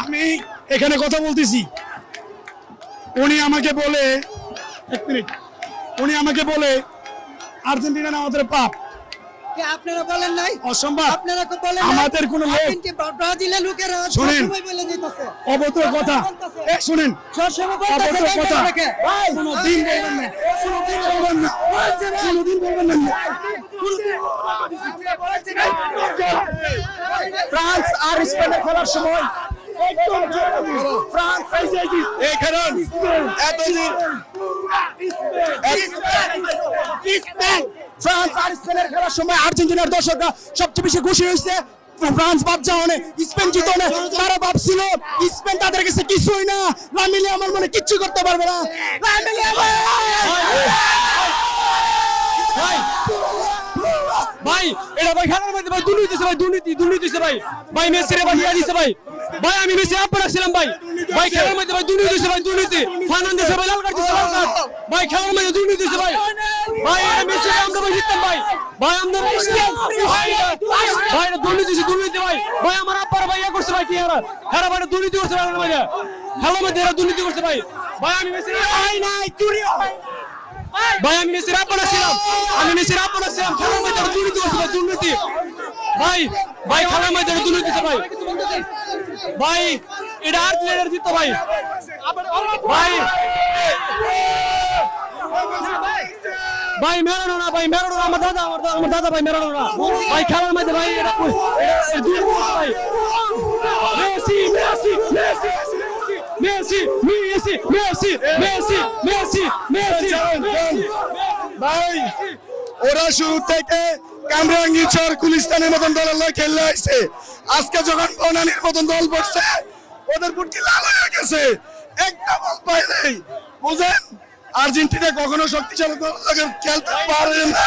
আমি এখানে কথা বলতেছি, উনি আমাকে বলে, এক মিনিট, উনি আমাকে বলে আর্জেন্টিনা না আমাদের পাপ। আপনারা বলেন নাই? অসম্ভব। আপনারা তো বলেন আমাদের কোনো লোক, ব্রাজিলের লোকেরা শুনেন, সবসময় বলে দিতেছে অভদ্র কথা, শুনেন, সবসময় বলতেছে অভদ্র কথা, ভাই কোনোদিন বলবেন না, কোনোদিন বলবেন না, কোনোদিন বলবেন না। ফ্রান্স আর স্পেনের খেলার সময় ফ্রান্স এখানে এতদিন ফ্রান্স আর স্পেনের খেলার সময় আর্জেন্টিনার দর্শকরা সবচেয়ে বেশি খুশি হয়েছে। ফ্রান্স বাদ যাওয়া স্পেন জিতো না, তারা ভাবছিল স্পেন তাদের কাছে কিছুই না, লামিন ইয়ামাল মানে কিচ্ছু করতে পারবে না। লামিন ইয়ামাল ভাই এটা ভাই খেলার মধ্যে ভাই দুর্নীতি ভাই, দুর্নীতি ভাই, ভাই মেসিরে ভাই ইয়া দিছে ভাই, ভাই আমি মেসি আপন রাখছিলাম ভাই, ভাই খেলার মধ্যে ভাই দুর্নীতি, ফার্নান্দেস ভাই লাল কার্ড দিছে, লাল কার্ড, ভাই খেলার মধ্যে দুর্নীতি ভাই, ভাই মেসি আমরা ভাই জিততাম ভাই, ভাই আমরা ভাই দুর্নীতি ভাই, ভাই আমার আব্বার ভাই ইয়া করছে ভাই, কি হারা ভাই দুর্নীতি করছে ভাই, খেলার মধ্যে এরা দুর্নীতি করছে ভাই, ভাই আমি মেসি নাই চুরি ভাই, আমি মেসির আপন ছিলাম, খেলার মধ্যে দুর্নীতি করছে ভাই, দুর্নীতি ভাই, ভাই খেলার মধ্যে দুর্নীতি ভাই, ভাই এটা আর্জেন্টিনার জিতো ভাই, ভাই ভাই মেরানো না ভাই, মেরানো না আমার দাদা ভাই, মেরানো না ভাই, খেলার মধ্যে ভাই এটা দুর্নীতি ভাই, Messi Messi Messi Messi Messi Messi Messi Messi Messi ভাই ওরা শুরু থেকে কামরাঙ্গীরচর গুলিস্তানের মতন দলের খেললে আসছে, আজকে যখন বনানীর মতন দল পড়ছে ওদের বুটকি লাল হয়ে গেছে, একটা বল পায় নাই। বুঝেন আর্জেন্টিনা কখনো শক্তিশালী দল খেলতে পারে না,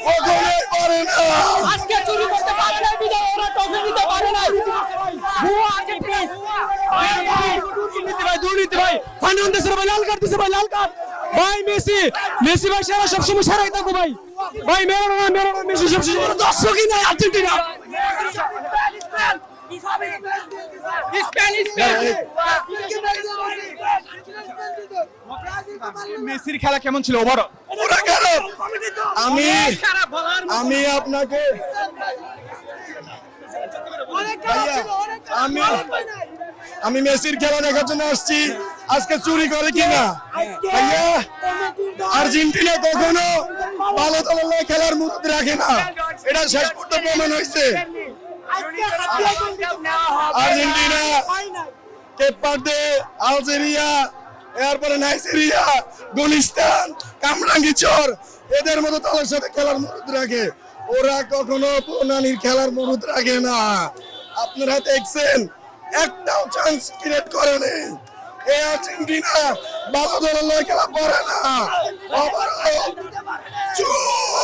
কখনোই পারে না। আজকে চুরি করতে পারে না, বিজয় ওরা ট্রফি দিতে পারে না, ভুয়া আর্জেন্টিনা ভাই, দুর্নীতি ভাই, ফার্নান্দেস ভাই লাল কার্ড দিছে ভাই, লাল কার্ড ভাই, মেসি ভাই সারা সবসময় সারাই থাকো ভাই, ভাই মেরানো না মেসি সবসময় দর্শকই নাই আর্জেন্টিনা, মেসির খেলা কেমন ছিল ওভার? ওরা খারাপ। আমি আপনাকে আমি মেসির খেলা দেখার জন্য আসছি, আজকে চুরি করে কিনা ভাইয়া। আর্জেন্টিনা কখনো ভালো দলের খেলার মুহূর্ত রাখে না, এটা শেষ পর্যন্ত প্রমাণ হয়েছে। আর্জেন্টিনা, কেপ ভার্দে, আলজেরিয়া, এরপরে নাইজেরিয়া, গুলিস্তান, কামরাঙ্গীরচর এদের মতো দলের সাথে খেলার মুহূর্ত রাখে, ওরা কখনো প্রণালীর খেলার মুহূর্ত রাখে না। আপনারা দেখছেন একটাও চান্স ক্রিয়েট করে নেই। এই আর্জেন্টিনা ভালো দলের খেলা করে না, চুপ